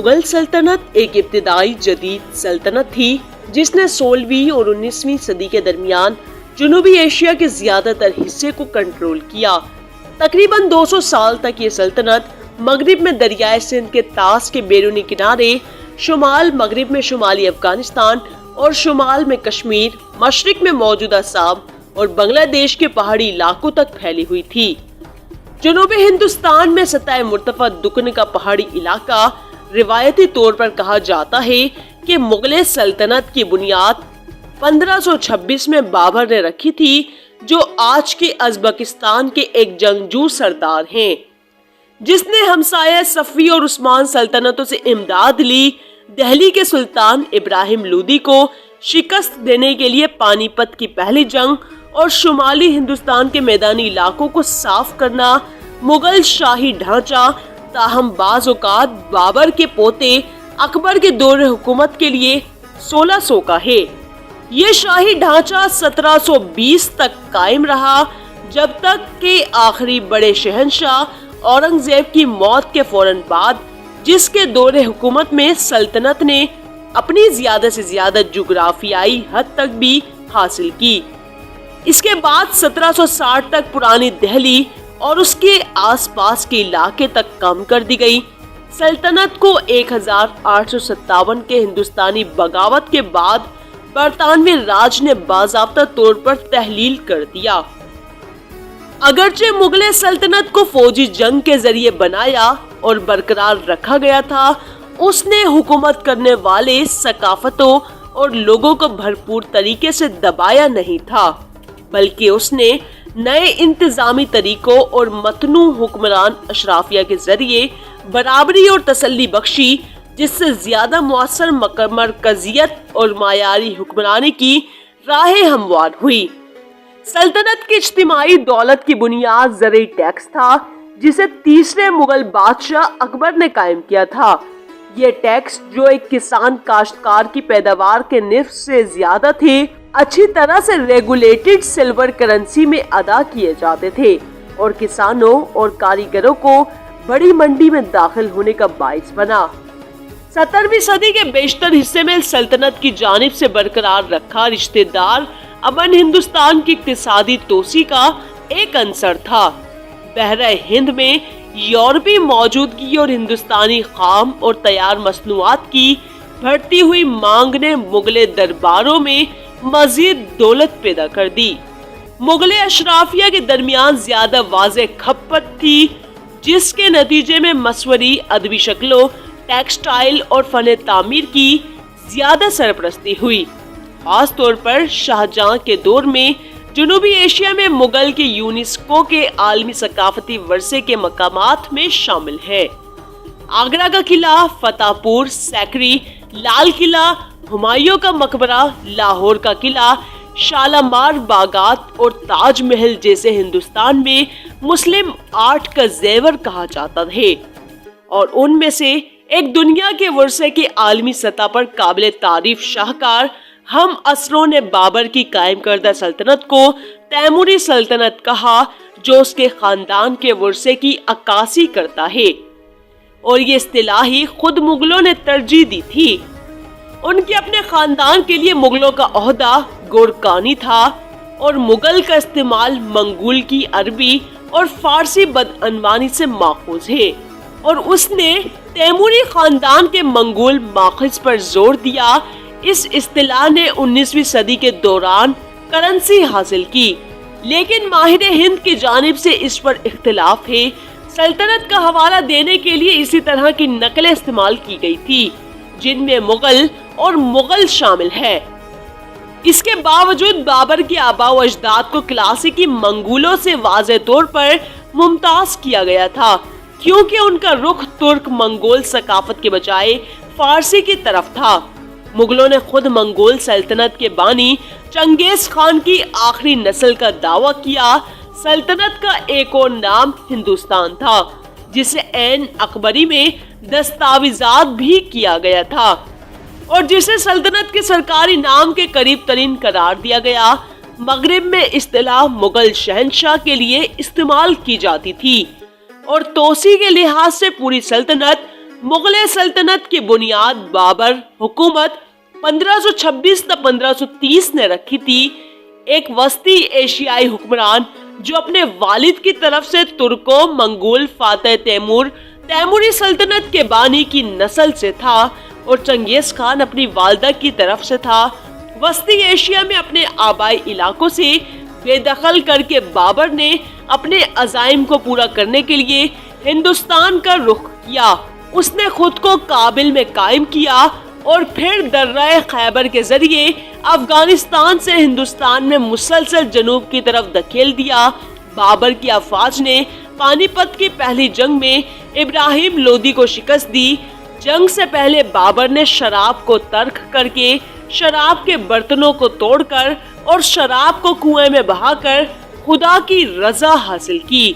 मुगल सल्तनत एक इब्तिदाई जदीद सल्तनत थी जिसने 16वीं और 19वीं सदी के दरमियान जनूबी एशिया के ज्यादातर हिस्से को कंट्रोल किया। तकरीबन 200 साल तक ये सल्तनत मगरिब में दरियाए सिंध के तास के बैरूनी किनारे, शुमाल मगरिब में शुमाली अफगानिस्तान और शुमाल में कश्मीर, मशरिक में मौजूदा साम और बांग्लादेश के पहाड़ी इलाकों तक फैली हुई थी। जनूबी हिंदुस्तान में सतह मुर्तफा दुकन का पहाड़ी इलाका रिवायती तौर पर कहा जाता है कि मुगल सल्तनत की बुनियाद 1526 में बाबर ने रखी थी, जो आज के अज़बकिस्तान के एक जंगजू सरदार हैं, जिसने हमसाया सफ़वी और उस्मान सल्तनतों से इमदाद ली। दिल्ली के सुल्तान इब्राहिम लोदी को शिकस्त देने के लिए पानीपत की पहली जंग और शुमाली हिंदुस्तान के मैदानी इलाकों को साफ करना मुगल शाही ढांचा ताहम बाज़ औक़ात बाबर के पोते अकबर के दौरे हुकूमत के लिए 1600 का है। ये शाही ढांचा 1720 तक कायम रहा, जब तक के आखिरी बड़े शहंशाह औरंगजेब की मौत के फौरन बाद, जिसके दौरे हुकूमत में सल्तनत ने अपनी ज्यादा से ज्यादा जुग्राफियाई हद तक भी हासिल की। इसके बाद 1760 तक पुरानी दिल्ली और उसके आसपास के इलाके तक कम कर दी गई। सल्तनत को 1857 के हिंदुस्तानी बगावत के बाद बरतानवी राज ने बाज़ाब्ता तौर पर तहलील कर दिया। अगरचे मुगल सल्तनत को फौजी जंग के जरिए बनाया और बरकरार रखा गया था, उसने हुकूमत करने वाले सकाफतों और लोगों को भरपूर तरीके से दबाया नहीं था, बल्कि उसने नए इंतजामी तरीकों और मतनू हुक्मरान अशराफिया के जरिए बराबरी और तसल्ली बख्शी, जिससे ज्यादा मुअस्सर मरकजियत और मायारी हुक्मरानी की राहें हमवार हुई। सल्तनत की इज्तिमाई दौलत की बुनियाद ज़रई टैक्स था, जिसे तीसरे मुगल बादशाह अकबर ने कायम किया था। ये टैक्स, जो एक किसान काश्तकार की पैदावार के निस्फ से ज्यादा थे, अच्छी तरह से रेगुलेटेड सिल्वर करेंसी में अदा किए जाते थे और किसानों और कारीगरों को बड़ी मंडी में दाखिल होने का बाइस बना। 17वीं सदी के बेशतर हिस्से में सल्तनत की जानिब से बरकरार रखा रिश्तेदार अमन हिंदुस्तान की इक्तिसादी तोसी का एक अंसर था। बहरा हिंद में यूरोपी मौजूदगी और हिंदुस्तानी खाम और तैयार मसनूआत की बढ़ती हुई मांग ने मुगल दरबारों में मजीद दौलत पैदा कर दी। मुगल अशराफिया के दरमियान ज्यादा वाज़े खपत थी, जिसके नतीजे में मसवरी अदबी शक्लों, टेक्सटाइल और फन तामीर की ज्यादा सरपरस्ती हुई। खास तौर पर शाहजहां के दौर में जनूबी एशिया में मुगल के यूनेस्को के आलमी सकाफती वर्से के मकामात में शामिल है। आगरा का किला, फतेहपुर सेक्री, लाल किला, हुमायूं का मकबरा, लाहौर का किला, शालामार बागात और ताजमहल जैसे हिंदुस्तान में मुस्लिम आर्ट का जेवर कहा जाता है, और उनमें से एक दुनिया के वर्से के आलमी सतह पर काबिल तारीफ शाहकार हम असरों ने बाबर की कायम करदा सल्तनत को तैमूरी सल्तनत कहा, जो उसके खानदान के वर्से की अक्कासी करता है, और ये इस्तिलाही खुद मुगलों ने तरजीह दी थी। उनके अपने खानदान के लिए मुगलों का ओहदा गोरकानी था और मुगल का इस्तेमाल मंगूल की अरबी और फारसी बदअनवानी से माखूज है, और उसने तैमूरी खानदान के मंगोल माखिज पर जोर दिया। इस इस्तिलाह ने 19वीं सदी के दौरान करेंसी हासिल की, लेकिन माहिर हिंद की जानिब से इस पर इख्तिलाफ है। सल्तनत का हवाला देने के लिए इसी तरह की नकलें इस्तेमाल की गई थी, जिनमें मुगल और मुगल शामिल है। इसके बावजूद बाबर के आबा व अजदाद को क्लासिकी मंगोलों से वाज़े तौर पर मुमताज किया गया था, क्योंकि उनका रुख तुर्क मंगोल सकाफत के बजाय फारसी की तरफ था। मुगलों ने खुद मंगोल सल्तनत के बानी चंगेज खान की आखिरी नस्ल का दावा किया। सल्तनत का एक और नाम हिंदुस्तान था, जिसे ऐन अकबरी में दस्तावेजात भी किया गया था और जिसे सल्तनत के सरकारी नाम के करीब तरीन करार दिया गया। मगरिब में इस्तिलाह मुगल शहंशाह के लिए इस्तेमाल की जाती थी और तोसी के लिहाज से पूरी सल्तनत مغل سلطنت کی بنیاد بابر حکومت 1526 تا 1530 نے رکھی تھی۔ ایک وسطی ایشیائی حکمران جو اپنے والد کی طرف سے ترکو منگول فاتح تیموری سلطنت کے بانی کی نسل سے تھا اور چنگیز خان اپنی والدہ کی طرف سے تھا۔ وسطی ایشیا میں اپنے آبائی علاقوں سے بے دخل کر کے بابر نے اپنے عزائم کو پورا کرنے کے لیے ہندوستان کا رخ کیا۔ اس نے خود کو کابل میں قائم کیا اور پھر درہ خیبر کے ذریعے افغانستان سے ہندوستان میں مسلسل جنوب کی طرف دھکیل دیا۔ بابر کی افواج نے پانی پت کی پہلی جنگ میں ابراہیم لودھی کو شکست دی۔ جنگ سے پہلے بابر نے شراب کو ترک کر کے، شراب کے برتنوں کو توڑ کر اور شراب کو کنویں میں بہا کر خدا کی رضا حاصل کی۔